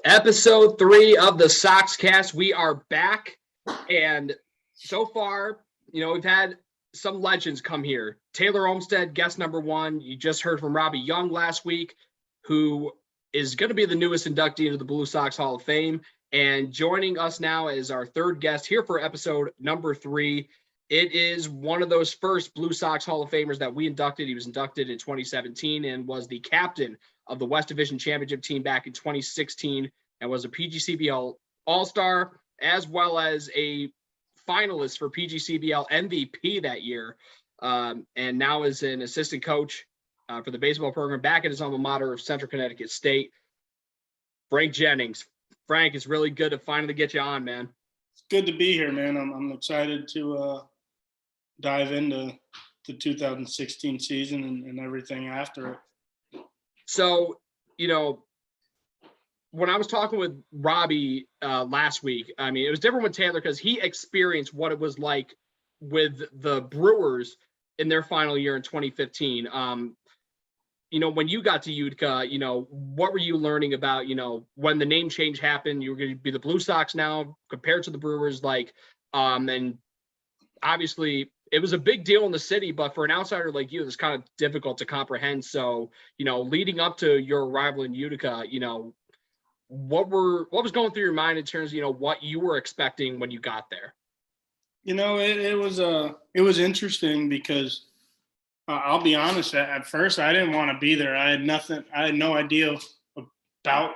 Episode 3 of the Soxcast. We are back, and so far, we've had some legends come here. Taylor Olmstead, guest number 1. You just heard from Robbie Young last week, who is going to be the newest inductee into the Blue Sox Hall of Fame. And joining us now is our third guest here for episode number 3. It is one of those first Blue Sox Hall of Famers that we inducted. He was inducted in 2017 and was the captain of the West Division Championship team back in 2016 and was a PGCBL All-Star as well as a finalist for PGCBL MVP that year, and now is an assistant coach for the baseball program back at his alma mater of Central Connecticut State. Frank Jennings. Frank, it's really good to finally get you on, man. It's good to be here, man. I'm excited to dive into the 2016 season and everything after it. So, when I was talking with Robbie last week, I mean, it was different with Taylor because he experienced what it was like with the Brewers in their final year in 2015. When you got to Utica, what were you learning about, when the name change happened, you were going to be the Blue Sox now compared to the Brewers, and obviously it was a big deal in the city, but for an outsider like you, it's kind of difficult to comprehend. So, leading up to your arrival in Utica, what was going through your mind in terms of, what you were expecting when you got there? It was interesting because I'll be honest, at first I didn't want to be there. I had no idea about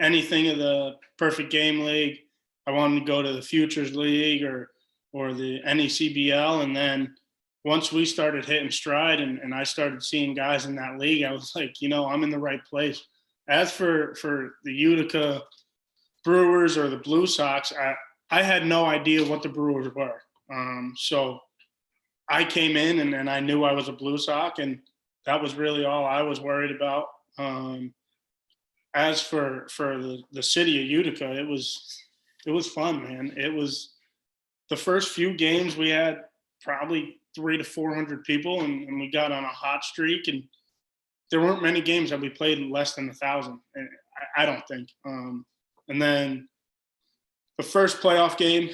anything of the Perfect Game League. I wanted to go to the Futures League or the NECBL. And then once we started hitting stride and I started seeing guys in that league, I was like, I'm in the right place. As for the Utica Brewers or the Blue Sox, I had no idea what the Brewers were. So I came in and I knew I was a Blue Sox, and that was really all I was worried about. As for the city of Utica, it was fun, man. It was the first few games we had probably 300 to 400 people, and we got on a hot streak, and there weren't many games that we played less than 1,000. I don't think. And then the first playoff game,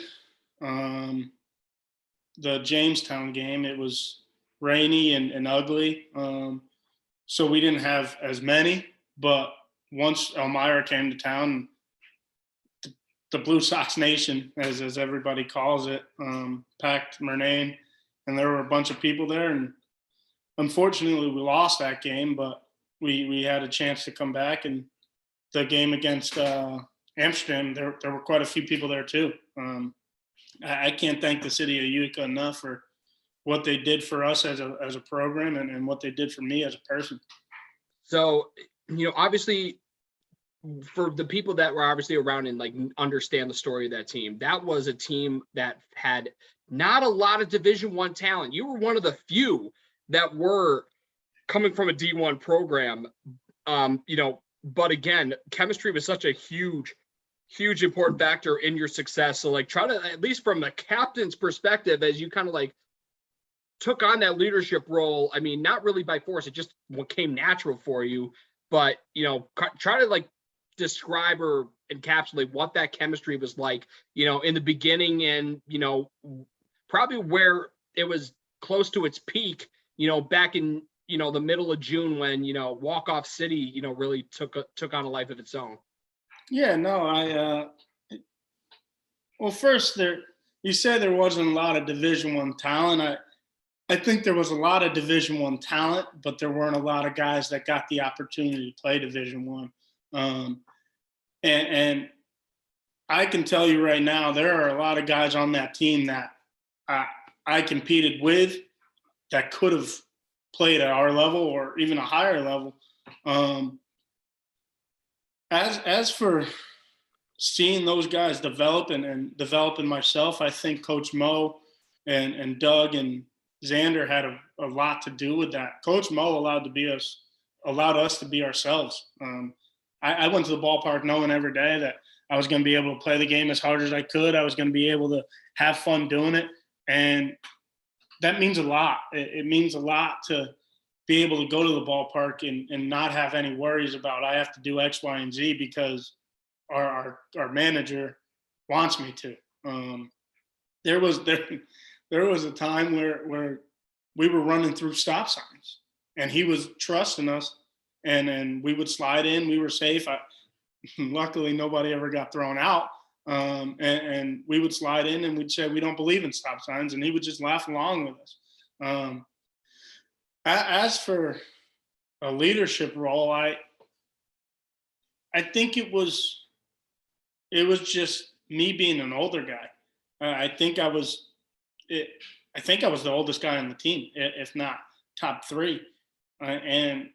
the Jamestown game, it was rainy and ugly. So we didn't have as many, but once Elmira came to town, the Blue Sox Nation, as everybody calls it, packed Murnane, and there were a bunch of people there. And unfortunately, we lost that game, but we had a chance to come back. And the game against Amsterdam, there were quite a few people there too. I can't thank the city of Utica enough for what they did for us as a program and what they did for me as a person. So, obviously, for the people that were obviously around and understand the story of that team, that was a team that had not a lot of Division I talent. You were one of the few that were coming from a D1 program, but again, chemistry was such a huge important factor in your success. So try to, at least from the captain's perspective, as you kind of took on that leadership role, I mean, not really by force, it just came natural for you, but, try to describe or encapsulate what that chemistry was like, in the beginning and, probably where it was close to its peak, back in, the middle of June when, Walk-Off City, really took on a life of its own. Yeah, no, well, first you said there wasn't a lot of Division I talent. I think there was a lot of Division I talent, but there weren't a lot of guys that got the opportunity to play Division I. And I can tell you right now, there are a lot of guys on that team that I competed with that could have played at our level or even a higher level. As for seeing those guys develop and developing myself, I think Coach Mo and Doug and Xander had a lot to do with that. Coach Mo allowed us to be ourselves. I went to the ballpark knowing every day that I was going to be able to play the game as hard as I could. I was going to be able to have fun doing it. And that means a lot. It means a lot to be able to go to the ballpark and not have any worries about I have to do X, Y, and Z, because our manager wants me to. There was a time where we were running through stop signs, and he was trusting us, and we would slide in. We were safe. Luckily, nobody ever got thrown out. And we would slide in, and we'd say we don't believe in stop signs, and he would just laugh along with us. As for a leadership role, I think it was just me being an older guy. I think I was the oldest guy on the team, if not top three, and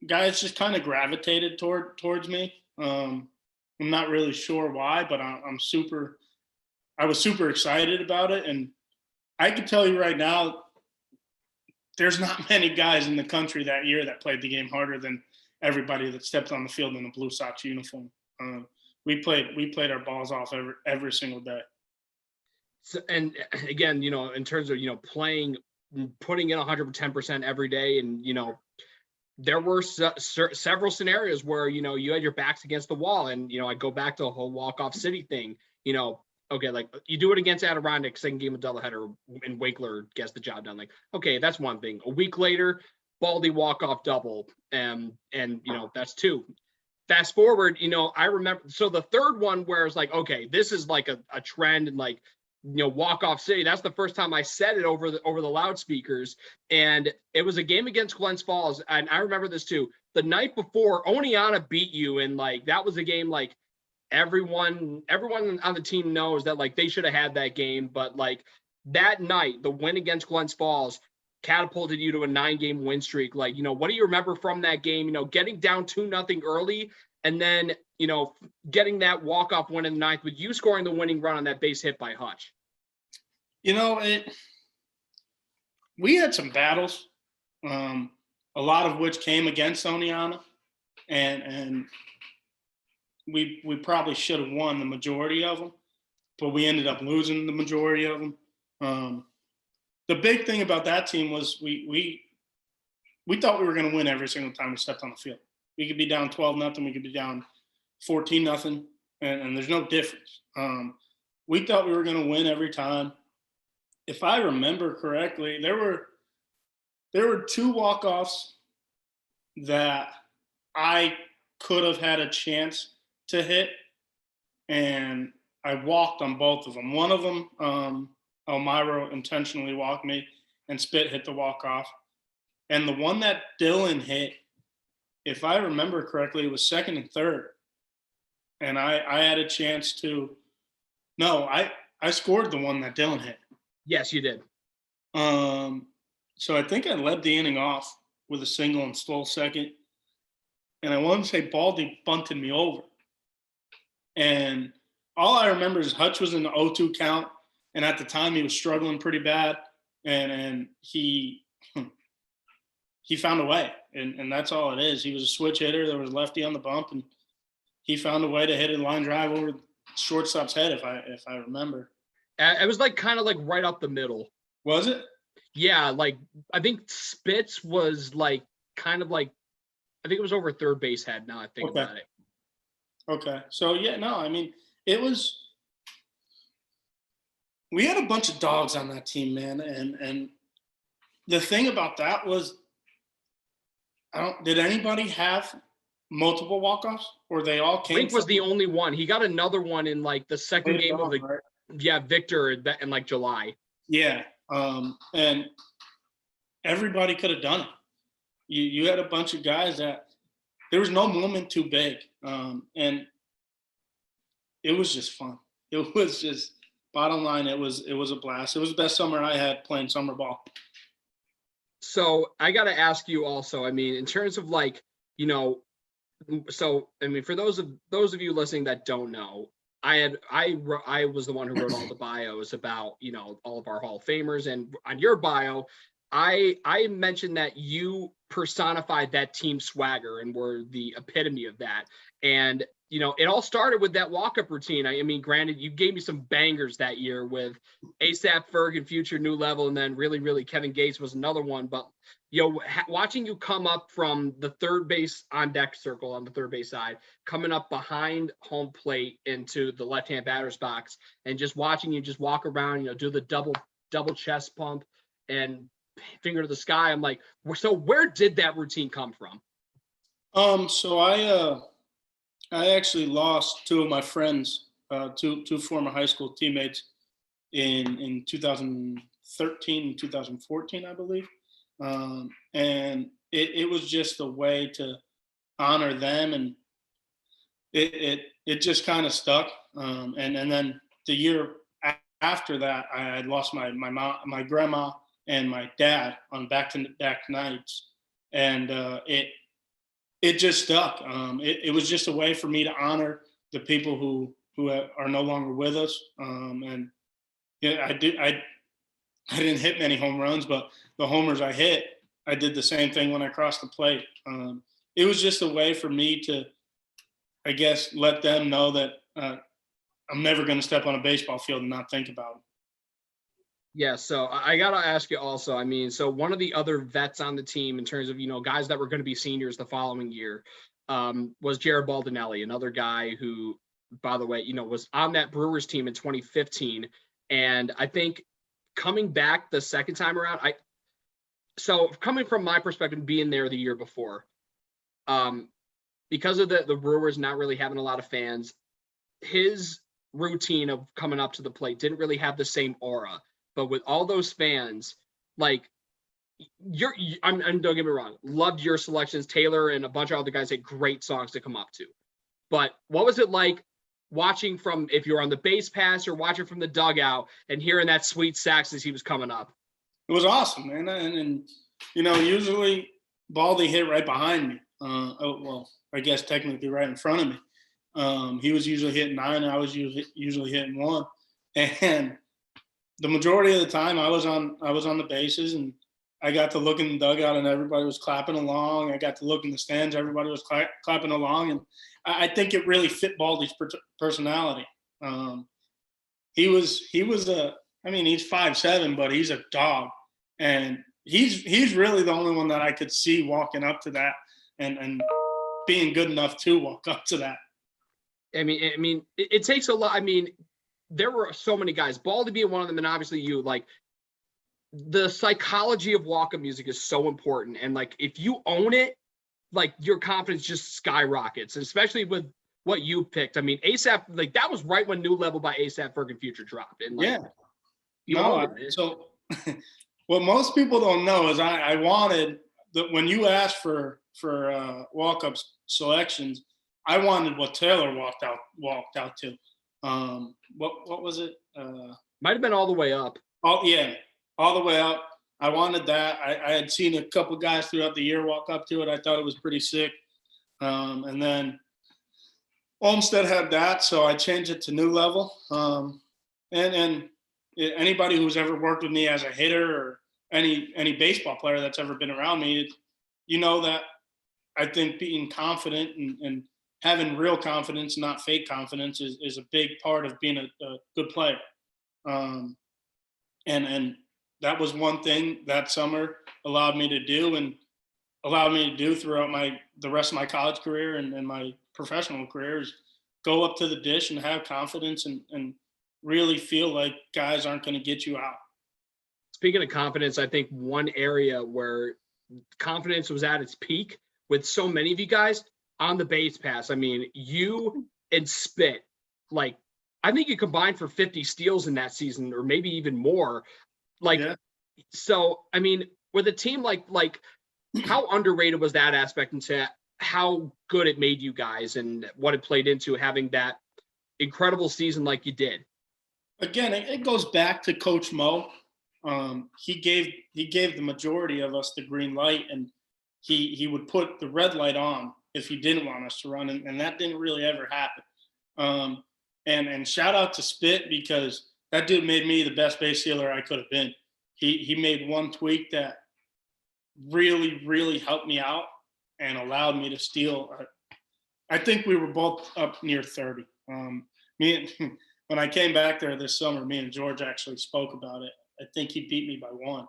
guys just kind of gravitated towards me. I'm not really sure why, but I was super excited about it, and I can tell you right now, there's not many guys in the country that year that played the game harder than everybody that stepped on the field in a Blue Sox uniform. We played our balls off every single day. So, and again, in terms of, playing, putting in 110% every day. And, there were several scenarios where, you had your backs against the wall, and, I go back to the whole walk-off city thing, okay, like you do it against Adirondack, second game of doubleheader, and Wakeler gets the job done. Like, okay, that's one thing. A week later, Baldy walk-off double, and that's two. Fast forward, I remember, so the third one where it's like, okay, this is like a trend, and like, walk-off city. That's the first time I said it over the loudspeakers, and it was a game against Glens Falls, and I remember this too. The night before, Oneonta beat you, and like that was a game like everyone on the team knows that like they should have had that game, but like that night, the win against Glens Falls catapulted you to a 9-game win streak. Like, what do you remember from that game? Getting down 2-0 early, and then, getting that walk-off win in the ninth with you scoring the winning run on that base hit by Hutch. We had some battles, a lot of which came against Oneonta, and we probably should have won the majority of them, but we ended up losing the majority of them. The big thing about that team was we thought we were going to win every single time we stepped on the field. We could be down 12-0, we could be down 14-0, and there's no difference. We thought we were going to win every time. If I remember correctly, there were 2 walk-offs that I could have had a chance to hit, and I walked on both of them. One of them, Elmira intentionally walked me, and Spit hit the walk-off. And the one that Dylan hit, if I remember correctly, it was second and third. And I had a chance to – no, I scored the one that Dylan hit. Yes, you did. So I think I led the inning off with a single and stole second. And I want to say Baldy bunted me over. And all I remember is Hutch was in the 0-2 count. And at the time, he was struggling pretty bad. And he found a way. And that's all it is. He was a switch hitter. There was a lefty on the bump. And he found a way to hit a line drive over the shortstop's head, if I remember. It was like kind of like right up the middle. Was it? Yeah, like I think Spitz was like kind of like, I think it was over third base head now I think about it. Okay. So, yeah, no, I mean, we had a bunch of dogs on that team, man. And the thing about that was, did anybody have multiple walk-offs, or they all came? Wink was the only one. He got another one in like the second game of the, right? Yeah, Victor in like July. Yeah. And everybody could have done it. You had a bunch of guys that there was no moment too big. And it was just fun. It was just, bottom line, it was a blast. It was the best summer I had playing summer ball. So I got to ask you also, I mean, in terms of like, so, I mean, for those of you listening that don't know, I was the one who wrote all the bios about, all of our Hall of Famers, and on your bio, I mentioned that you personified that team swagger and were the epitome of that. And, you know, it all started with that walk-up routine. I mean, granted, you gave me some bangers that year with ASAP Ferg and Future New Level, and then really Kevin Gates was another one. But, you know, watching you come up from the third base on deck circle on the third base side, coming up behind home plate into the left-hand batter's box, and just watching you just walk around, you know, do the double chest pump and finger to the sky. I'm like, so where did that routine come from? So I actually lost two of my friends, two former high school teammates in 2013 and 2014, I believe. And it was just a way to honor them, and it just kind of stuck. And then the year after that, I had lost my mom, my grandma, and my dad on back-to-back nights, and it just stuck. It was just a way for me to honor the people who are no longer with us. And yeah, I didn't hit many home runs, but the homers I hit, I did the same thing when I crossed the plate. It was just a way for me to, I guess, let them know that I'm never going to step on a baseball field and not think about it. Yeah, so I got to ask you also, I mean, so one of the other vets on the team in terms of, you know, guys that were going to be seniors the following year was Jared Baldinelli, another guy who, by the way, you know, was on that Brewers team in 2015. And I think coming back the second time around, so coming from my perspective, being there the year before, because of the Brewers not really having a lot of fans, his routine of coming up to the plate didn't really have the same aura. But with all those fans, like I'm don't get me wrong, loved your selections. Taylor and a bunch of other guys had great songs to come up to. But what was it like watching from, if you're on the base pass or watching from the dugout and hearing that sweet sax as he was coming up? It was awesome, man. And you know, usually Baldy hit right behind me. Well, I guess technically right in front of me. He was usually hitting 9, and I was usually hitting 1. And the majority of the time I was on the bases, and I got to look in the dugout and everybody was clapping along. I got to look in the stands, everybody was clapping along. And I think it really fit Baldy's personality. He was he's 5'7", but he's a dog. And he's really the only one that I could see walking up to that and being good enough to walk up to that. I mean, it takes a lot. I mean, there were so many guys, Baldy being one of them, and obviously you. Like, the psychology of walk-up music is so important, and like if you own it, like your confidence just skyrockets, especially with what you picked. I mean, ASAP, like that was right when New Level by ASAP Ferg and Future dropped, and like, yeah, so what most people don't know is I wanted when you asked for walk-up selections, I wanted what Taylor walked out to. What was it? Might have been All the Way Up. Oh yeah, All the Way Up. I wanted that. I had seen a couple guys throughout the year walk up to it. I thought it was pretty sick. And then Olmsted had that, so I changed it to New Level. And anybody who's ever worked with me as a hitter or any baseball player that's ever been around me, you know that I think being confident and having real confidence, not fake confidence, is a big part of being a good player. And that was one thing that summer allowed me to do, and allowed me to do throughout the rest of my college career and my professional career, is go up to the dish and have confidence and really feel like guys aren't going to get you out. Speaking of confidence, I think one area where confidence was at its peak with so many of you guys on the base pass. I mean, you and Spit, like, I think you combined for 50 steals in that season, or maybe even more. Like, yeah. So, I mean, with a team like how underrated was that aspect into how good it made you guys and what it played into having that incredible season like you did? Again, it goes back to Coach Mo. He gave the majority of us the green light, and he would put the red light on if he didn't want us to run, and that didn't really ever happen. And shout out to Spit, because that dude made me the best base stealer I could have been. He made one tweak that really, really helped me out and allowed me to steal. I think we were both up near 30. When I came back there this summer, me and George actually spoke about it. I think he beat me by one.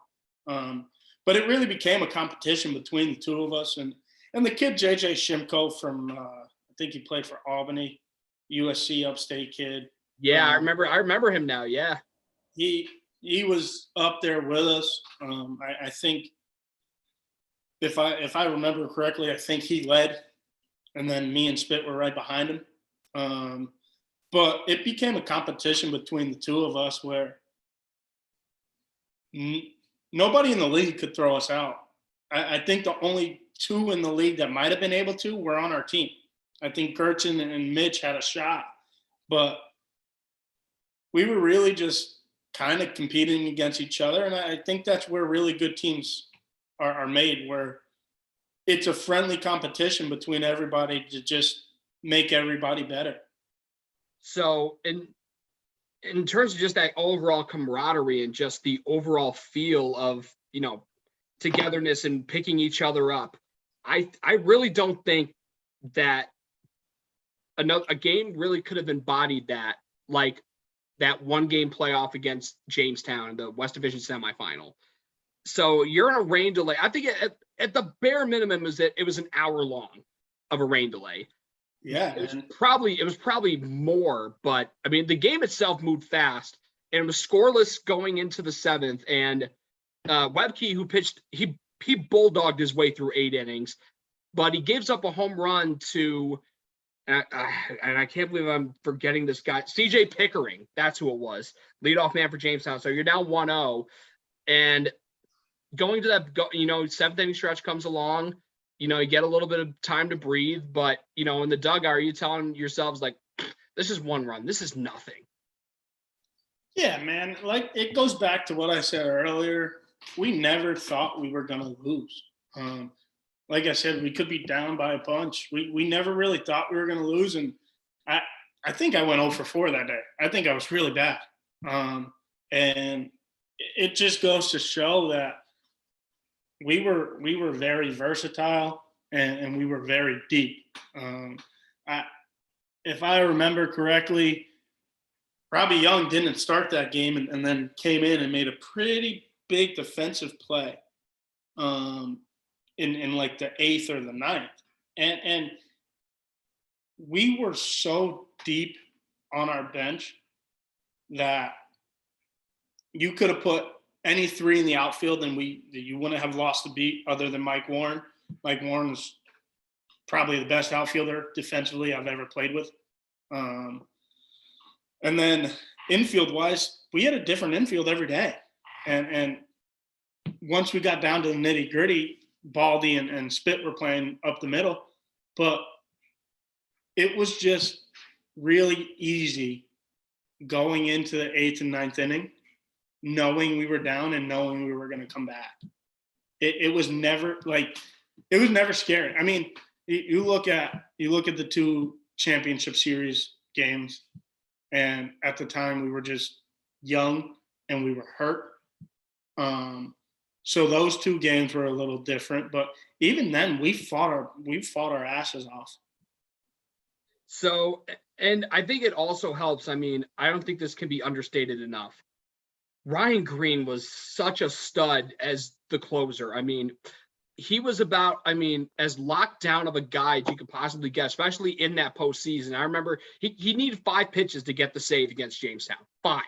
But it really became a competition between the two of us. And the kid, JJ Shimko from, I think he played for Albany, USC upstate kid. Yeah, I remember him now. Yeah. He was up there with us. I think if I remember correctly, I think he led, and then me and Spit were right behind him. But it became a competition between the two of us where nobody in the league could throw us out. I think the only two in the league that might have been able to were on our team. I think Gertson and Mitch had a shot, but we were really just kind of competing against each other. And I think that's where really good teams are made, where it's a friendly competition between everybody to just make everybody better. So in terms of just that overall camaraderie and just the overall feel of, togetherness and picking each other up, I really don't think that a game really could have embodied that, like that one game playoff against Jamestown in the West Division semifinal. So you're in a rain delay. I think at the bare minimum it was an hour long of a rain delay. Yeah, it was probably more, but I mean the game itself moved fast and it was scoreless going into the seventh. And Webke, who pitched, he bulldogged his way through 8 innings, but he gives up a home run to, and I can't believe I'm forgetting this guy, CJ Pickering. That's who it was, leadoff man for Jamestown. So you're down 1-0, and going to that, 7th inning stretch comes along. You get a little bit of time to breathe, but in the dugout, are you telling yourselves like, this is 1 run, this is nothing? Yeah, man. Like, it goes back to what I said earlier. We never thought we were going to lose. Like I said, we could be down by a bunch. We never really thought we were going to lose. And I think I went 0 for 4 that day. I think I was really bad. And it just goes to show that we were very versatile and we were very deep. If I remember correctly, Robbie Young didn't start that game and then came in and made a pretty big defensive play in like the 8th or the 9th. And we were so deep on our bench that you could have put any 3 in the outfield and you wouldn't have lost a beat other than Mike Warren. Mike Warren was probably the best outfielder defensively I've ever played with. And then infield-wise, we had a different infield every day. And once we got down to the nitty-gritty, Baldy and Spit were playing up the middle. But it was just really easy going into the 8th and 9th inning, knowing we were down and knowing we were going to come back. It was never scary. I mean, you look at the 2 championship series games, and at the time we were just young and we were hurt. So those 2 games were a little different, but even then we fought our asses off. So, and I think it also helps. I mean, I don't think this can be understated enough. Ryan Green was such a stud as the closer. I mean, he was as locked down of a guy as you could possibly get, especially in that postseason. I remember he needed 5 pitches to get the save against Jamestown. 5.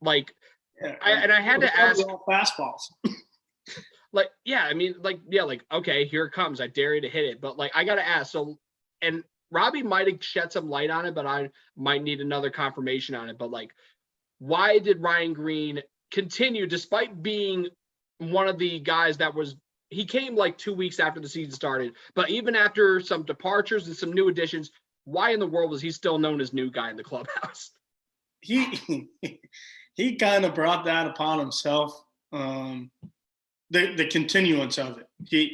Like, yeah, I had to ask. Fastballs. Okay, here it comes. I dare you to hit it. But I got to ask. So, and Robbie might have shed some light on it, but I might need another confirmation on it. But why did Ryan Green continue, despite being one of the guys he came 2 weeks after the season started, but even after some departures and some new additions, why in the world was he still known as new guy in the clubhouse? He kind of brought that upon himself. The continuance of it.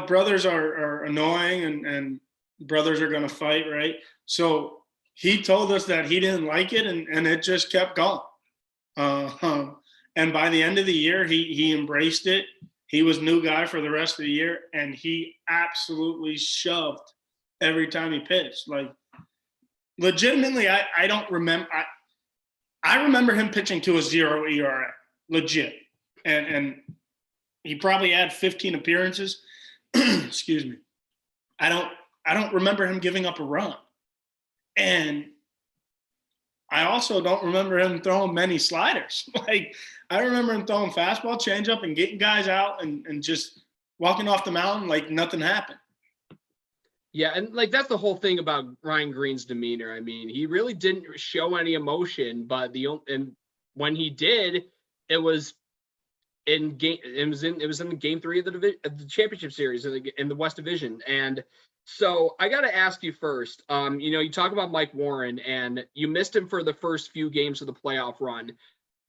Brothers are annoying and brothers are going to fight, right? So he told us that he didn't like it and it just kept going. And by the end of the year, he embraced it. he was new guy for the rest of the year, and he absolutely shoved every time he pitched. Like, legitimately, I don't remember. I remember him pitching to a 0 ERA, legit, and he probably had 15 appearances. Excuse me. I don't remember him giving up a run, and I also don't remember him throwing many sliders. Like, I remember him throwing fastball, changeup, and getting guys out and just walking off the mound like nothing happened. Yeah, and like that's the whole thing about Ryan Green's demeanor. I mean, he really didn't show any emotion, but and when he did, it was in game 3 of the championship series in the West Division. And so I got to ask you first. You talk about Mike Warren, and you missed him for the first few games of the playoff run.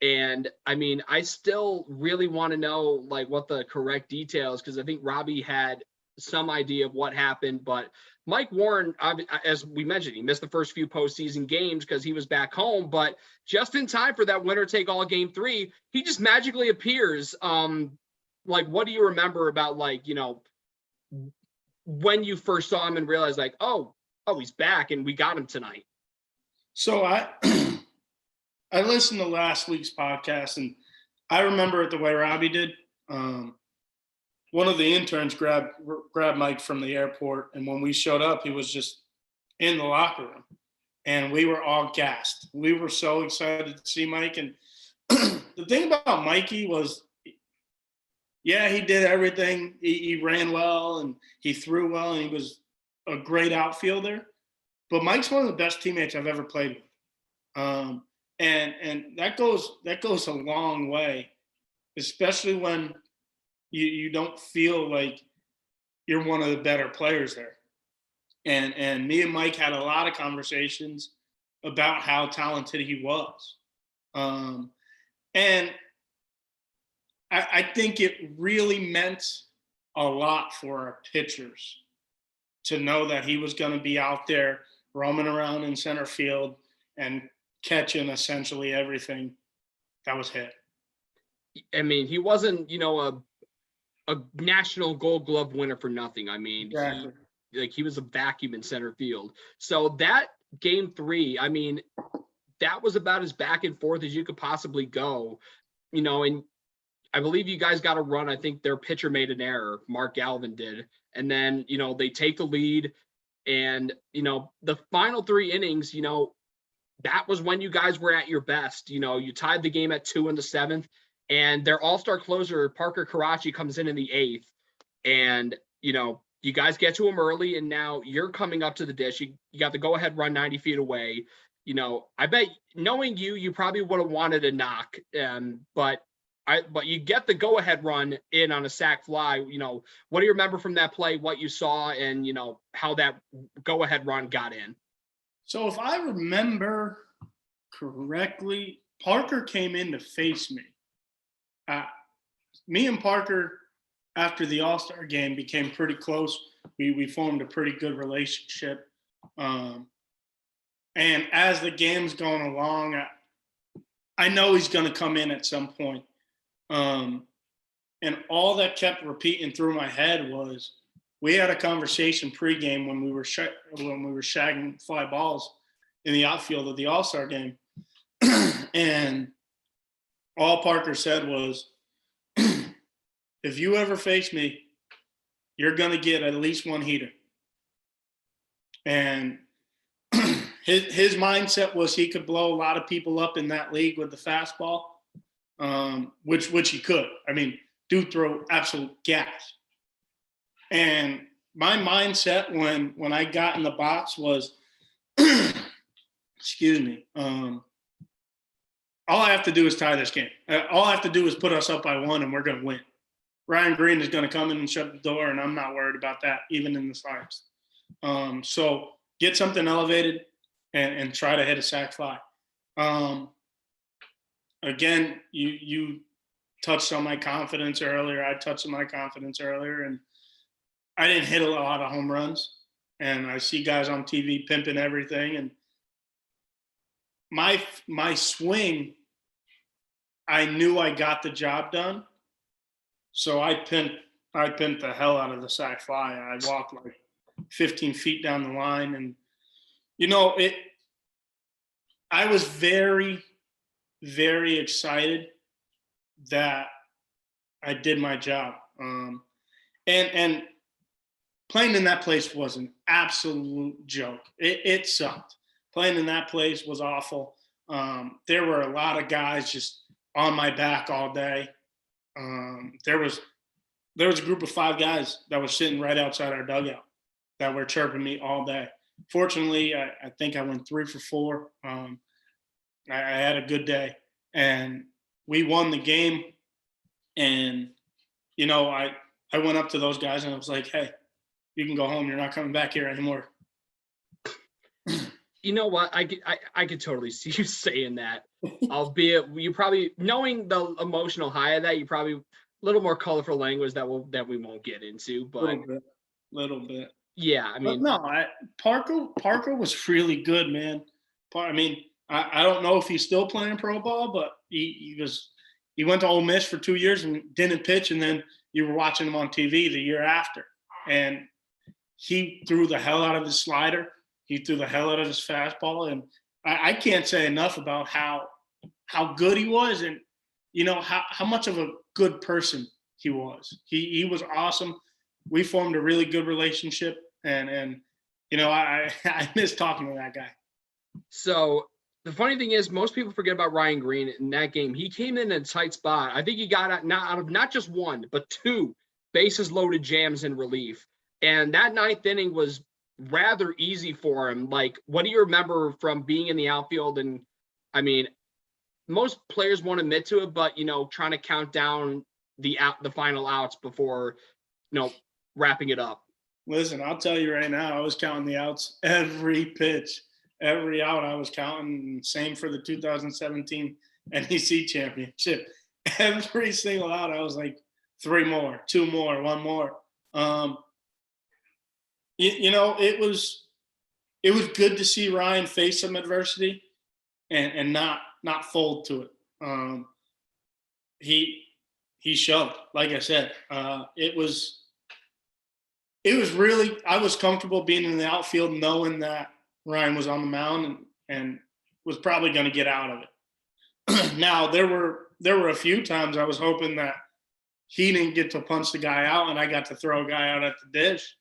And I mean, I still really want to know like what the correct details, because I think Robbie had some idea of what happened, but Mike Warren, as we mentioned, he missed the first few postseason games because he was back home, but just in time for that winner take all game 3, he just magically appears. Like, what do you remember about, like, when you first saw him and realized like, oh, he's back and we got him tonight? So I listened to last week's podcast, and I remember it the way Robbie did. One of the interns grabbed Mike from the airport, and when we showed up, he was just in the locker room, and we were all gassed. We were so excited to see Mike. And the thing about Mikey was, yeah, he did everything. He ran well, and he threw well, and he was a great outfielder. But Mike's one of the best teammates I've ever played with, and that goes a long way, especially when you don't feel like you're one of the better players there. And me and Mike had a lot of conversations about how talented he was. And I think it really meant a lot for our pitchers to know that he was going to be out there roaming around in center field and catching essentially everything that was hit. I mean, he wasn't, a national Gold Glove winner for nothing. I mean, Exactly. he was a vacuum in center field. So that game 3, I mean, that was about as back and forth as you could possibly go, and I believe you guys got a run. I think their pitcher made an error. Mark Galvin did. And then, they take the lead, and, the final 3 innings, that was when you guys were at your best. You tied the game at 2 in the 7th. And their all-star closer, Parker Karachi, comes in the 8th. And, you guys get to him early, and now you're coming up to the dish. You got the go-ahead run 90 feet away. I bet, knowing you probably would have wanted a knock. But you get the go-ahead run in on a sac fly. What do you remember from that play, what you saw, and, how that go-ahead run got in? So if I remember correctly, Parker came in to face me. Me and Parker, after the All-Star game, became pretty close. We formed a pretty good relationship. And as the game's going along, I know he's going to come in at some point. And all that kept repeating through my head was, we had a conversation pregame when we were shagging fly balls in the outfield of the All-Star game. And all Parker said was, if you ever face me, you're going to get at least one heater. And his mindset was he could blow a lot of people up in that league with the fastball, which he could. I mean, dude throw absolute gas. And my mindset when I got in the box was, excuse me, all I have to do is tie this game. All I have to do is put us up by 1, and we're going to win. Ryan Green is going to come in and shut the door, and I'm not worried about that, even in the slides. So get something elevated and try to hit a sac fly. Again, you touched on my confidence earlier. I touched on my confidence earlier, and I didn't hit a lot of home runs. And I see guys on TV pimping everything, and my swing, I knew I got the job done. So I pimped the hell out of the sack fly. I walked like 15 feet down the line, and it. I was very, very excited that I did my job. And playing in that place was an absolute joke. It sucked. Playing in that place was awful. There were a lot of guys just on my back all day. There was a group of 5 guys that were sitting right outside our dugout that were chirping me all day. Fortunately, I think I went 3 for 4. I had a good day, and we won the game. And I went up to those guys and I was like, "Hey, you can go home. You're not coming back here anymore." You know what? I could totally see you saying that. Albeit you probably, knowing the emotional high of that, you probably a little more colorful language that we won't get into. But Little bit. yeah, I But mean, no, Parker was really good, man. I mean, I don't know if he's still playing pro ball, but he went to Ole Miss for 2 years and didn't pitch, and then you were watching him on TV the year after, and he threw the hell out of his slider. He threw the hell out of his fastball, and I can't say enough about how good he was, and how much of a good person he was. He was awesome. We formed a really good relationship, and I I miss talking to that guy. so the funny thing is, most people forget about Ryan Green in that game. He came in a tight spot. I think he got out of not just 1, but 2 bases loaded jams in relief. And that 9th inning was rather easy for him. Like, what do you remember from being in the outfield? And I mean, most players won't admit to it, but trying to count down the final outs before, wrapping it up. Listen, I'll tell you right now, I was counting the outs every pitch. Every out I was counting. Same for the 2017 NEC championship. Every single out I was like 3 more, 2 more, 1 more. It was good to see Ryan face some adversity and not fold to it. He shoved, like I said. It was really, I was comfortable being in the outfield knowing that Ryan was on the mound and was probably going to get out of it. Now, there were a few times I was hoping that he didn't get to punch the guy out and I got to throw a guy out at the dish.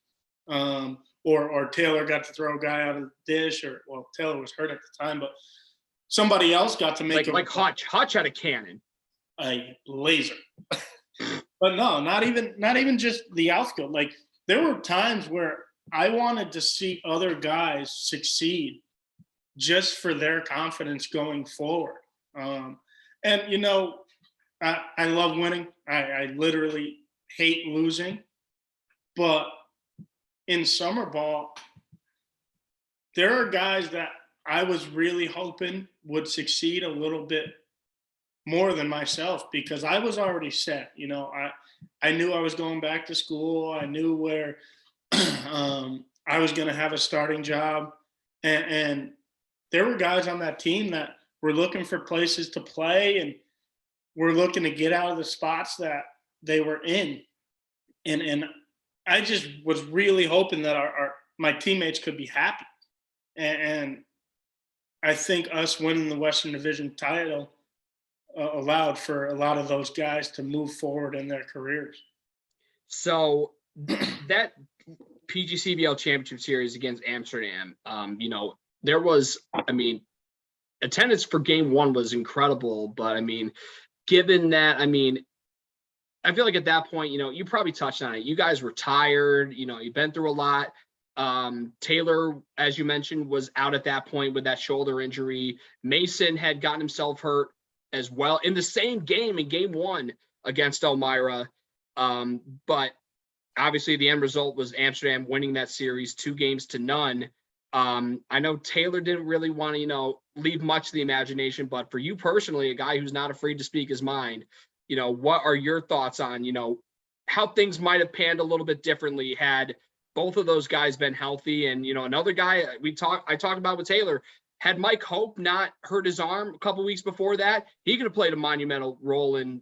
Or Taylor got to throw a guy out of the dish, well, Taylor was hurt at the time, but somebody else got to make like Hutch had a cannon. A laser. But no, not even just the outfield. Like, there were times where I wanted to see other guys succeed just for their confidence going forward. And I love winning. I literally hate losing. But in summer ball, there are guys that I was really hoping would succeed a little bit more than myself because I was already set. I knew I was going back to school. I knew where I was going to have a starting job. And there were guys on that team that were looking for places to play and were looking to get out of the spots that they were in. And I just was really hoping that my teammates could be happy. And I think us winning the Western Division title allowed for a lot of those guys to move forward in their careers. So that PGCBL Championship Series against Amsterdam, there was, attendance for game 1 was incredible. But, given that, I feel like at that point, you probably touched on it. You guys were tired. You've been through a lot. Taylor, as you mentioned, was out at that point with that shoulder injury. Mason had gotten himself hurt as well in the same game in game 1 against Elmira. But obviously the end result was Amsterdam winning that series 2-0. I know Taylor didn't really want to, leave much to the imagination, but for you personally, a guy who's not afraid to speak his mind, what are your thoughts on, how things might have panned a little bit differently had both of those guys been healthy? And, another guy I talked about with Taylor, had Mike Hope not hurt his arm a couple weeks before that, he could have played a monumental role in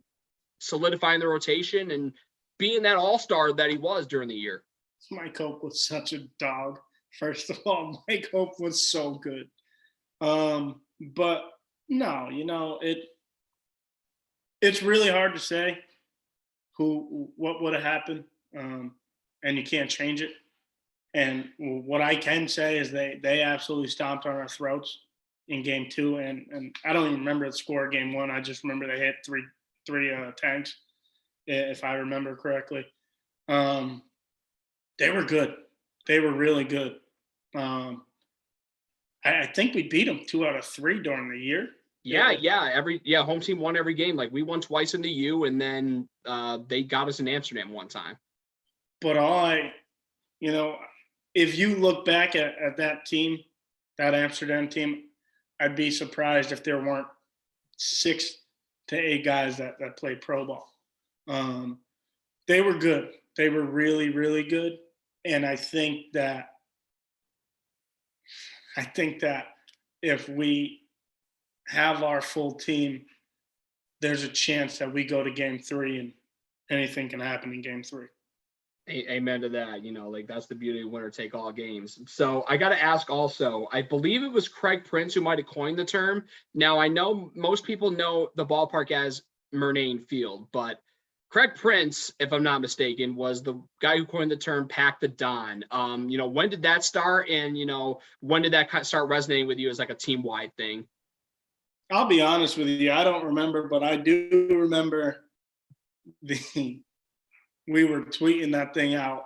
solidifying the rotation and being that all-star that he was during the year. Mike Hope was such a dog. First of all, Mike Hope was so good. But no, it's really hard to say what would have happened, and you can't change it. And what I can say is they absolutely stomped on our throats in game 2, and I don't even remember the score of game 1. I just remember they hit three tanks, if I remember correctly. They were good. They were really good. I think we beat them 2 out of 3 during the year. Yeah. Home team won every game. Like we won twice in the U, and then they got us in Amsterdam one time. But if you look back at that team, that Amsterdam team, I'd be surprised if there weren't 6 to 8 guys that played pro ball. They were good. They were really, really good. And I think that if we have our full team, there's a chance that we go to game 3 and anything can happen in game 3. Amen to that. That's the beauty of winner take all games. So I got to ask also, I believe it was Craig Prince who might have coined the term. Now I know most people know the ballpark as Murnane Field, but Craig Prince, if I'm not mistaken, was the guy who coined the term "pack the Don." When did that start, and when did that start resonating with you as like a team-wide thing? I'll be honest with you, I don't remember, but I do remember we were tweeting that thing out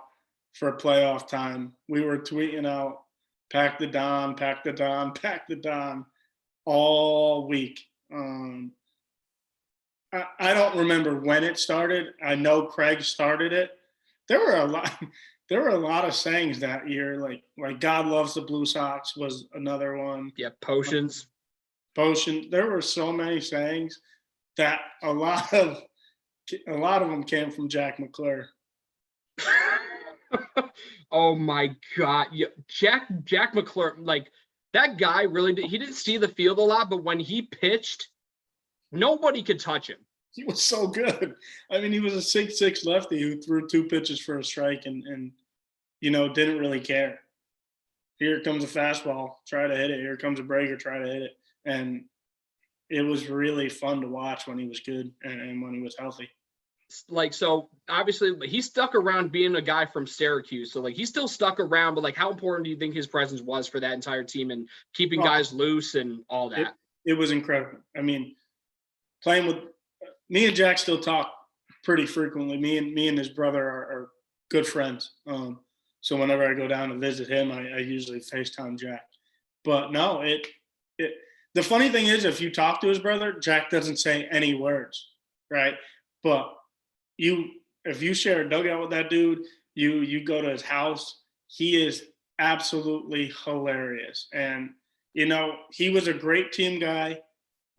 for playoff time. We were tweeting out "pack the Don, pack the Don, pack the Don" all week. I don't remember when it started. I know Craig started it. There were a lot of sayings that year, like "God loves the Blue Sox" was another one. Yeah, potions. There were so many sayings that a lot of them came from Jack McClure. Oh my God, yeah, Jack McClure, like that guy really he didn't see the field a lot, but when he pitched, nobody could touch him. He was so good. I mean, he was a 6'6" lefty who threw 2 pitches for a strike and didn't really care. Here comes a fastball, try to hit it. Here comes a breaker, try to hit it. And it was really fun to watch when he was good and when he was healthy. So obviously he stuck around being a guy from Syracuse. So he still stuck around, but how important do you think his presence was for that entire team and keeping guys loose and all that? It was incredible. I mean, playing with me and Jack still talk pretty frequently. Me and his brother are good friends. So whenever I go down to visit him, I usually FaceTime Jack. But no, the funny thing is, if you talk to his brother, Jack doesn't say any words, right? But if you share a dugout with that dude, you go to his house, he is absolutely hilarious. And he was a great team guy.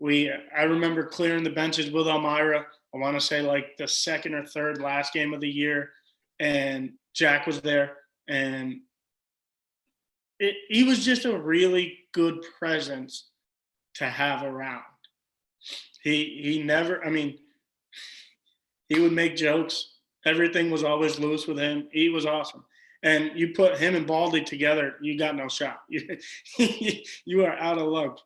I remember clearing the benches with Elmira. I want to say like the second or third last game of the year, and Jack was there, and he was just a really good presence to have around. He never, he would make jokes. Everything was always loose with him. He was awesome. And you put him and Baldy together, you got no shot. You are out of luck.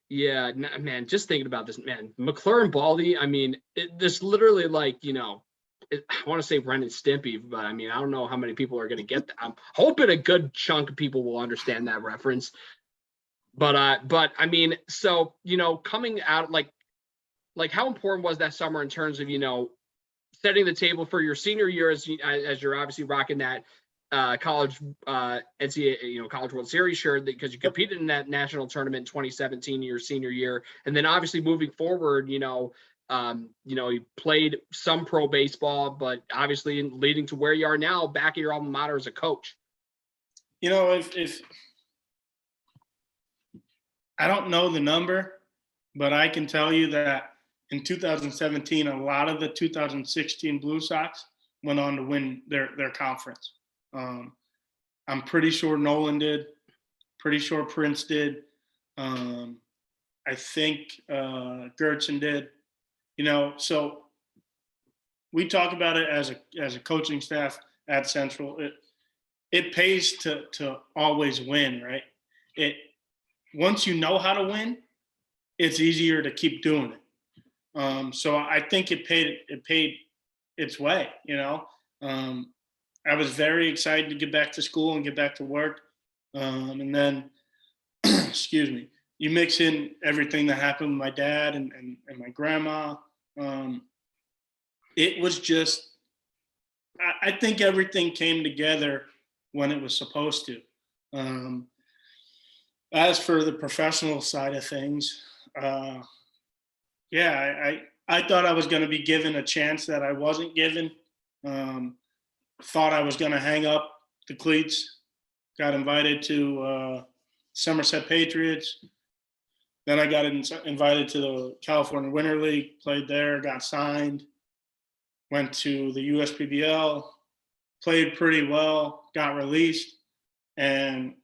Yeah, man, just thinking about this, man, McClure and Baldy, this literally I want to say Ren and Stimpy, but I don't know how many people are going to get that. I'm hoping a good chunk of people will understand that reference. But so, coming out, like how important was that summer in terms of, setting the table for your senior year as you're obviously rocking that college NCAA, College World Series shirt because you competed in that national tournament in 2017, your senior year, and then obviously moving forward, you played some pro baseball, but obviously leading to where you are now, back at your alma mater as a coach. If I don't know the number, but I can tell you that in 2017, a lot of the 2016 Blue Sox went on to win their conference. I'm pretty sure Nolan did. Pretty sure Prince did. I think Gertson did. So we talk about it as a coaching staff at Central. It pays to always win, right? It Once you know how to win, it's easier to keep doing it. So I think it paid its way. I was very excited to get back to school and get back to work. And then, excuse me, you mix in everything that happened with my dad and my grandma. It was just, I think everything came together when it was supposed to. As for the professional side of things, yeah, I thought I was going to be given a chance that I wasn't given. Thought I was going to hang up the cleats. Got invited to Somerset Patriots. Then I got invited to the California Winter League, played there, got signed, went to the USPBL, played pretty well, got released, and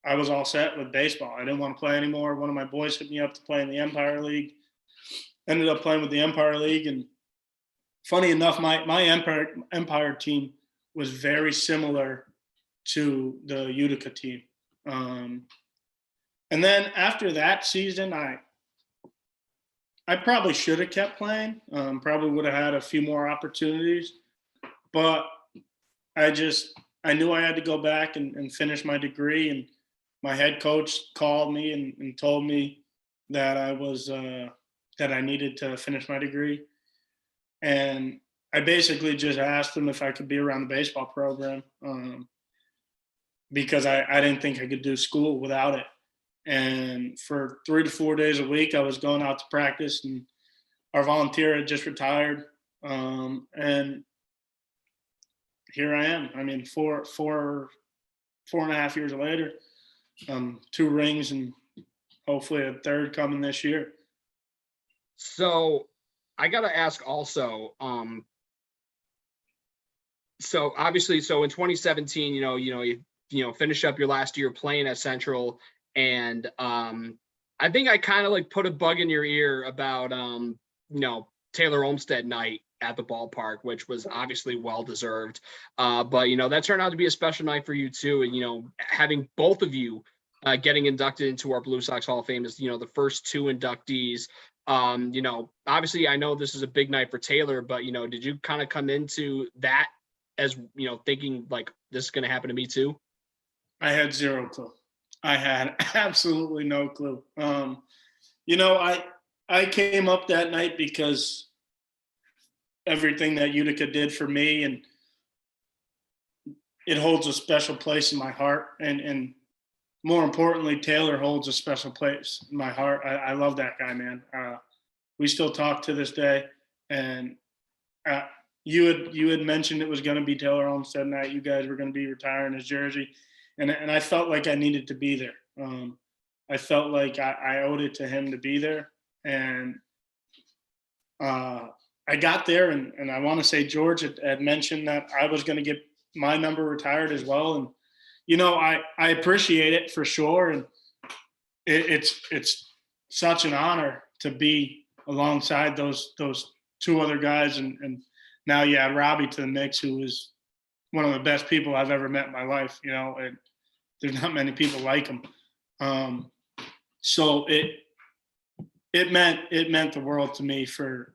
I was all set with baseball. I didn't want to play anymore. One of my boys hit me up to play in the Empire League. Ended up playing with the Empire League, and funny enough, my Empire team was very similar to the Utica team. And then after that season, I probably should have kept playing. Probably would have had a few more opportunities, but I knew I had to go back and finish my degree. And my head coach called me and told me that that I needed to finish my degree. And I basically just asked him if I could be around the baseball program because I didn't think I could do school without it. And for 3 to 4 days a week, I was going out to practice, and our volunteer had just retired. And here I am. I mean, four and a half years later, 2 rings and hopefully a third coming this year. So I got to ask also, so obviously, so in 2017, you finish up your last year playing at Central, and I think I kind of like put a bug in your ear about Taylor Olmsted night at the ballpark, which was obviously well deserved. But that turned out to be a special night for you too, and having both of you getting inducted into our Blue Sox Hall of Fame as the first 2 inductees. Obviously I know this is a big night for Taylor, but did you kind of come into that as thinking like this is going to happen to me too? I had zero clue. I had absolutely no clue. I came up that night because everything that Utica did for me, and it holds a special place in my heart. And more importantly, Taylor holds a special place in my heart. I love that guy, man. We still talk to this day. And you had mentioned it was going to be Taylor Olmsted night. You guys were going to be retiring his jersey. And I felt like I needed to be there. I felt like I owed it to him to be there. And I got there, and I want to say George had mentioned that I was going to get my number retired as well. And, I appreciate it for sure. And it's such an honor to be alongside those 2 other guys. And now you add Robbie to the mix, who is one of the best people I've ever met in my life, and there's not many people like him. So it meant the world to me for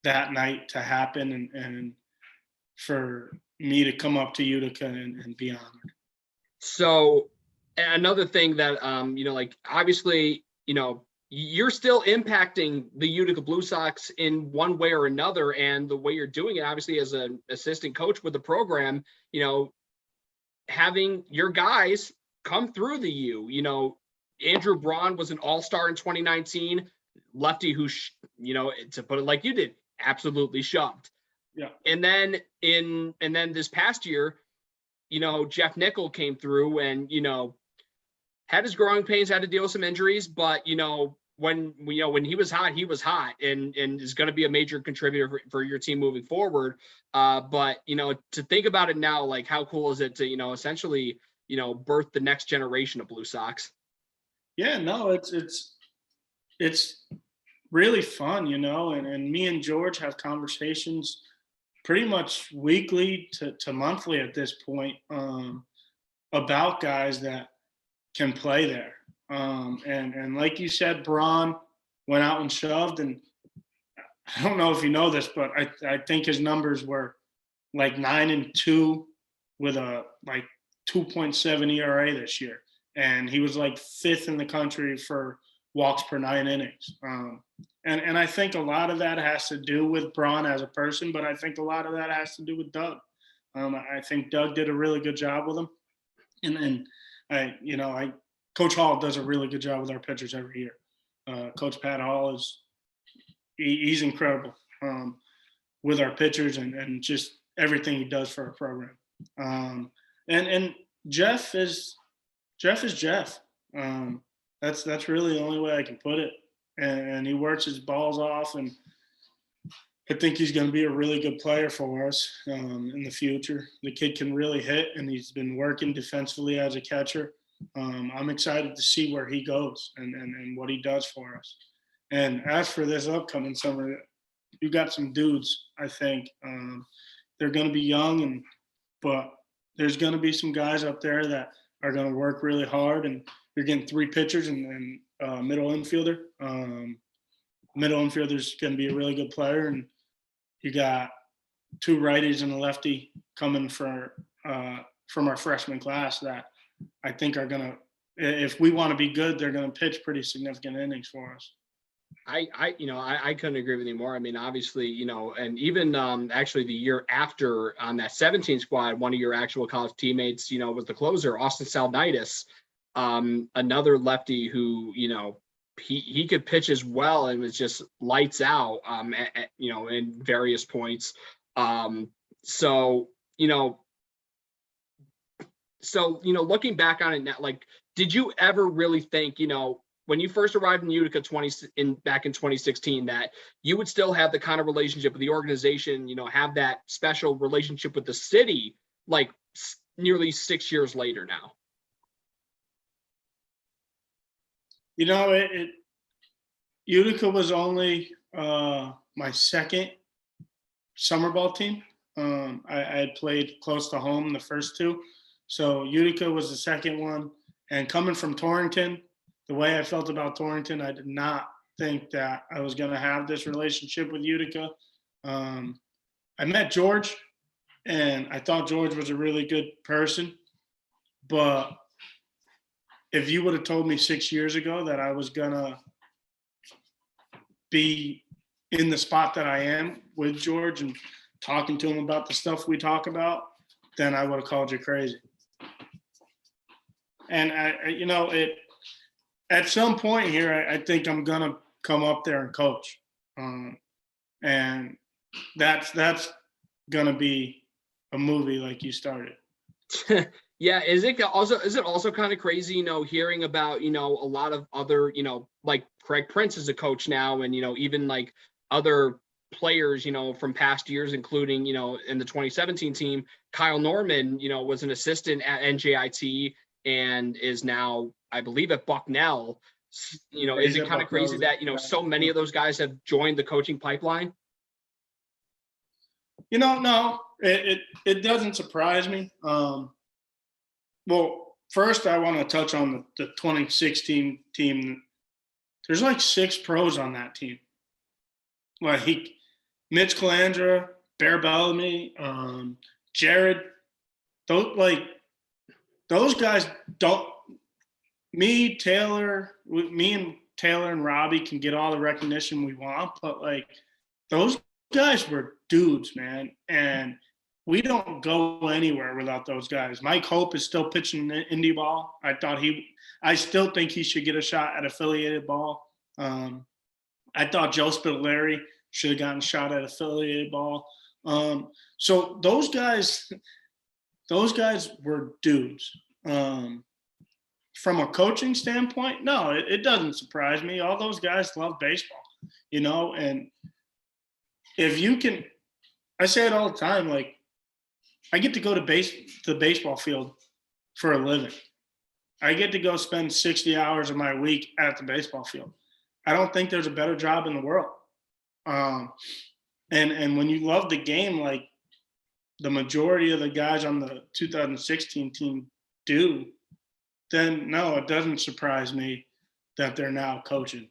that night to happen and for me to come up to Utica and be honored. So another thing that, obviously, you're still impacting the Utica Blue Sox in one way or another. And the way you're doing it, obviously, as an assistant coach with the program, having your guys come through the U. Andrew Braun was an all-star in 2019, lefty who, to put it like you did, absolutely shoved. Yeah. And then this past year, Jeff Nickel came through and, had his growing pains, had to deal with some injuries, but, when he was hot and is going to be a major contributor for your team moving forward. But, to think about it now, like how cool is it to, essentially, birth the next generation of Blue Sox? Yeah, no, it's really fun, and me and George have conversations pretty much weekly to monthly at this point, about guys that can play there. And like you said, Braun went out and shoved, and I don't know if you know this, but I think his numbers were like 9-2 with a like 2.7 ERA this year, and he was like fifth in the country for walks per 9 innings. And I think a lot of that has to do with Braun as a person, but I think a lot of that has to do with Doug. I think Doug did a really good job with him, and Coach Hall does a really good job with our pitchers every year. Coach Pat Hall he's incredible with our pitchers and just everything he does for our program. And Jeff is Jeff. That's really the only way I can put it. And he works his balls off, and I think he's going to be a really good player for us in the future. The kid can really hit, and he's been working defensively as a catcher. I'm excited to see where he goes and what he does for us. And as for this upcoming summer, you got some dudes, I think. They're going to be young, but there's going to be some guys up there that are going to work really hard. And you're getting 3 pitchers and middle infielder. Middle infielder's going to be a really good player. And you got 2 righties and a lefty coming from our freshman class that I think are going to, if we want to be good, they're going to pitch pretty significant innings for us. I couldn't agree with you more. I mean, obviously, and even actually the year after on that 17 squad, one of your actual college teammates, was the closer, Austin Salnitis, another lefty who, he could pitch as well and was just lights out, in various points. So looking back on it now, like, did you ever really think, when you first arrived in Utica back in 2016, that you would still have the kind of relationship with the organization, have that special relationship with the city, like nearly 6 years later now? Utica was only my second summer ball team. I had played close to home the first 2. So Utica was the second one. And coming from Torrington, the way I felt about Torrington, I did not think that I was going to have this relationship with Utica. I met George, and I thought George was a really good person. But if you would have told me 6 years ago that I was going to be in the spot that I am with George and talking to him about the stuff we talk about, then I would have called you crazy. And at some point here, I think I'm gonna come up there and coach, and that's gonna be a movie like you started. Yeah, is it also kind of crazy, hearing about a lot of other like Craig Prince is a coach now, and even like other players from past years, including in the 2017 team, Kyle Norman was an assistant at NJIT and is now, I believe, at Bucknell. Is it kind of crazy that so many of those guys have joined the coaching pipeline? No, it doesn't surprise me. Well, first I want to touch on the 2016 team. There's like 6 pros on that team. Like Mitch Calandra, Bear Bellamy, Jared. Those guys don't. Me and Taylor and Robbie can get all the recognition we want, but like those guys were dudes, man, and we don't go anywhere without those guys. Mike Hope is still pitching indie ball. I still think he should get a shot at affiliated ball. I thought Joe Spitaleri should have gotten a shot at affiliated ball. So those guys were dudes. From a coaching standpoint, no, it doesn't surprise me. All those guys love baseball, and if you can, I say it all the time, like I get to go to the baseball field for a living. I get to go spend 60 hours of my week at the baseball field. I don't think there's a better job in the world. Um, and when you love the game, like the majority of the guys on the 2016 team do, then no, it doesn't surprise me that they're now coaching.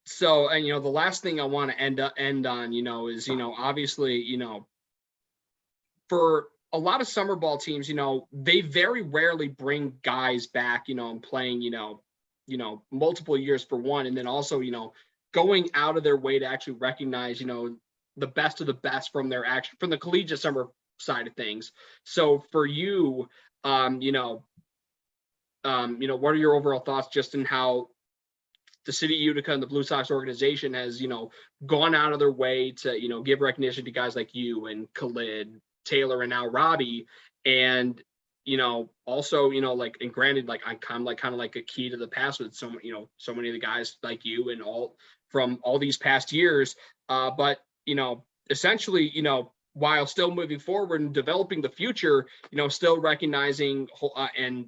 So, and the last thing I want to end on, is obviously, for a lot of summer ball teams, they very rarely bring guys back, and playing, multiple years for one, and then also, going out of their way to actually recognize, the best of the best from the collegiate summer side of things. So for you, what are your overall thoughts just in how the city of Utica and the Blue Sox organization has, gone out of their way to, give recognition to guys like you and Khalid, Taylor, and now Robbie. And, also, like, and granted, like, I'm kind of like a key to the past with so many of the guys like you and all from all these past years. But, essentially, while still moving forward and developing the future, still recognizing and,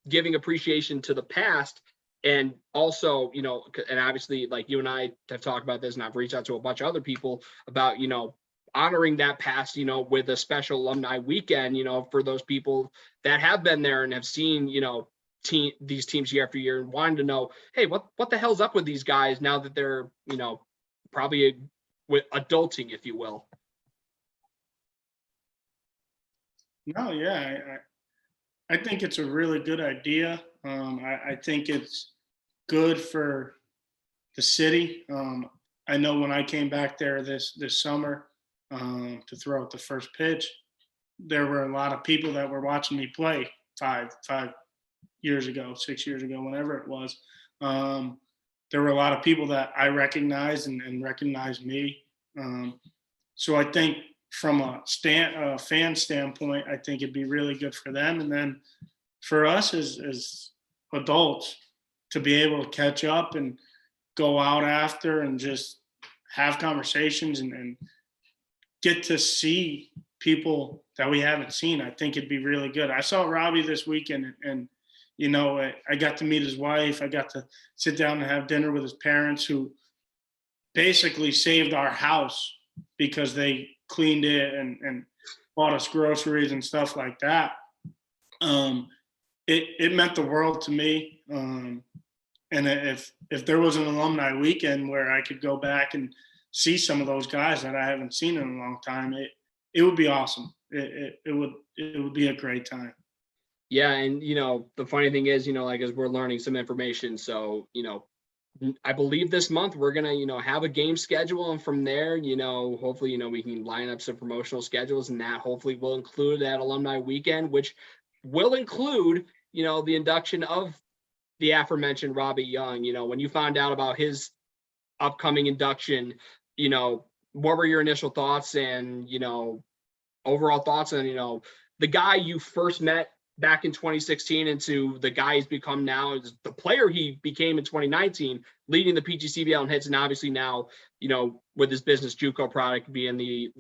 giving appreciation to the past. And also, and obviously, like you and I have talked about this, and I've reached out to a bunch of other people about, honoring that past, with a special alumni weekend, for those people that have been there and have seen, these teams year after year and wanting to know, hey, what the hell's up with these guys now that they're, probably with adulting, if you will. No, yeah, I think it's a really good idea. I think it's good for the city. I know when I came back there this summer to throw out the first pitch, there were a lot of people that were watching me play 5 years ago, 6 years ago, whenever it was. There were a lot of people that I recognized and recognized me. So I think from a fan standpoint, I think it'd be really good for them. And then for us as adults to be able to catch up and go out after and just have conversations and get to see people that we haven't seen, I think it'd be really good. I saw Robbie this weekend and I got to meet his wife. I got to sit down and have dinner with his parents, who basically saved our house because they cleaned it and bought us groceries and stuff like that. It meant the world to me. And if there was an alumni weekend where I could go back and see some of those guys that I haven't seen in a long time, it would be awesome. It would be a great time. Yeah, and the funny thing is, like, as we're learning some information, so I believe this month we're gonna have a game schedule, and from there, hopefully, we can line up some promotional schedules, and that hopefully will include that alumni weekend, which will include the induction of the aforementioned Robbie Young. When you found out about his upcoming induction, what were your initial thoughts and overall thoughts on the guy you first met back in 2016 into the guy he's become now, is the player he became in 2019, leading the PGCBL in hits, and obviously now, with his business JUCO product being the,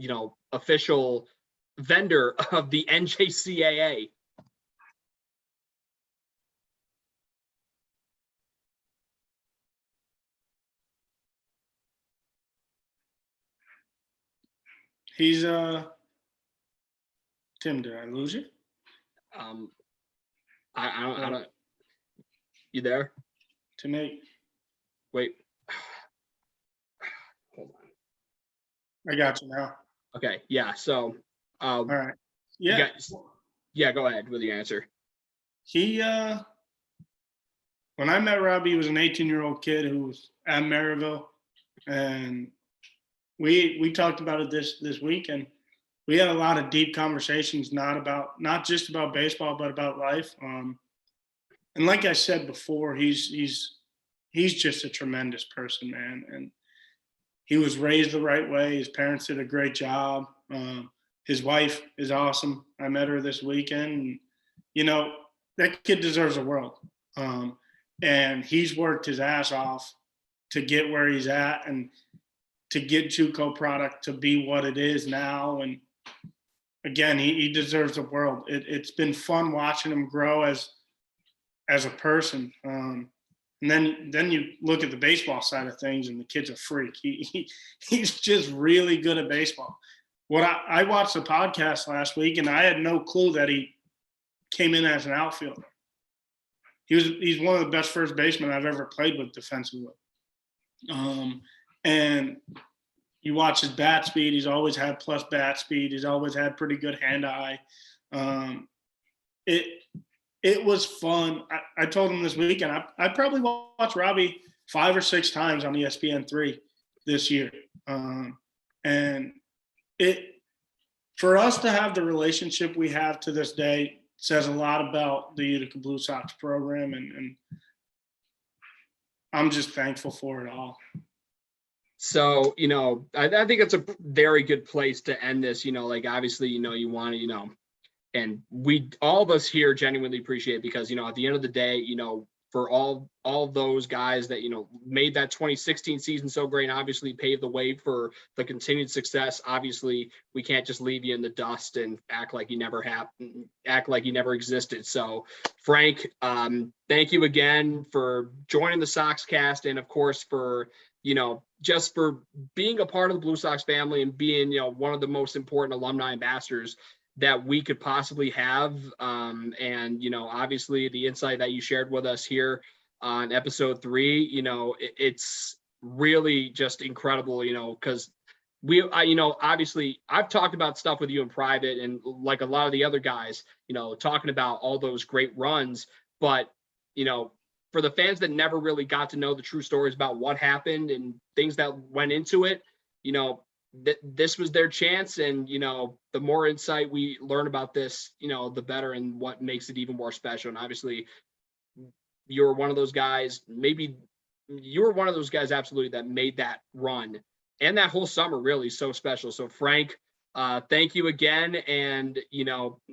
official vendor of the NJCAA. He's Tim, did I lose you? I don't. You there? To me, Wait. Hold on. I got you now. Okay. Yeah. So. All right. Yeah. Yeah. Go ahead with your answer. He when I met Robbie, he was an 18-year-old kid who was at Maryville, and we talked about it this weekend. We had a lot of deep conversations, not just about baseball, but about life. And like I said before, he's just a tremendous person, man. And he was raised the right way. His parents did a great job. His wife is awesome. I met her this weekend. And, that kid deserves the world. And he's worked his ass off to get where he's at and to get JUCO product to be what it is now. And again, he deserves the world. It's been fun watching him grow as a person. And then you look at the baseball side of things, and the kid's a freak. He's just really good at baseball. I watched the podcast last week, and I had no clue that he came in as an outfielder. He's one of the best first basemen I've ever played with defensively. And you watch his bat speed. He's always had plus bat speed. He's always had pretty good hand-eye. It was fun. I told him this weekend, I probably watched Robbie 5 or 6 times on ESPN3 this year. And for us to have the relationship we have to this day says a lot about the Utica Blue Sox program. And I'm just thankful for it all. So, I think it's a very good place to end this, like obviously, you want to, and all of us here genuinely appreciate it because, at the end of the day, for all those guys that, made that 2016 season so great and obviously paved the way for the continued success. Obviously, we can't just leave you in the dust and act like you never existed. So, Frank, thank you again for joining the Soxcast and, of course, for, just for being a part of the Blue Sox family and being, one of the most important alumni ambassadors that we could possibly have. And, obviously the insight that you shared with us here on episode 3, it's really just incredible, because obviously I've talked about stuff with you in private and like a lot of the other guys, talking about all those great runs, but, for the fans that never really got to know the true stories about what happened and things that went into it, this was their chance. And, the more insight we learn about this, the better and what makes it even more special. And obviously you're one of those guys, absolutely, that made that run and that whole summer really so special. So Frank, thank you again. And,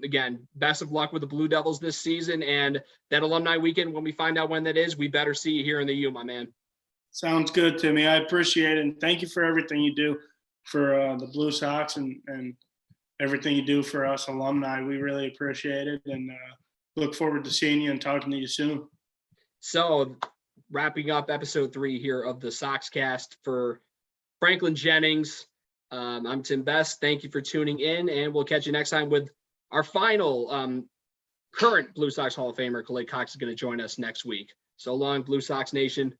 again, best of luck with the Blue Devils this season and that alumni weekend. When we find out when that is, we better see you here in the U, my man. Sounds good to me. I appreciate it. And thank you for everything you do for the Blue Sox and everything you do for us alumni. We really appreciate it and look forward to seeing you and talking to you soon. So wrapping up episode 3 here of the Soxcast for Franklin Jennings. I'm Tim Best. Thank you for tuning in, and we'll catch you next time with our final current Blue Sox Hall of Famer. Khalid Cox is going to join us next week. So long, Blue Sox Nation.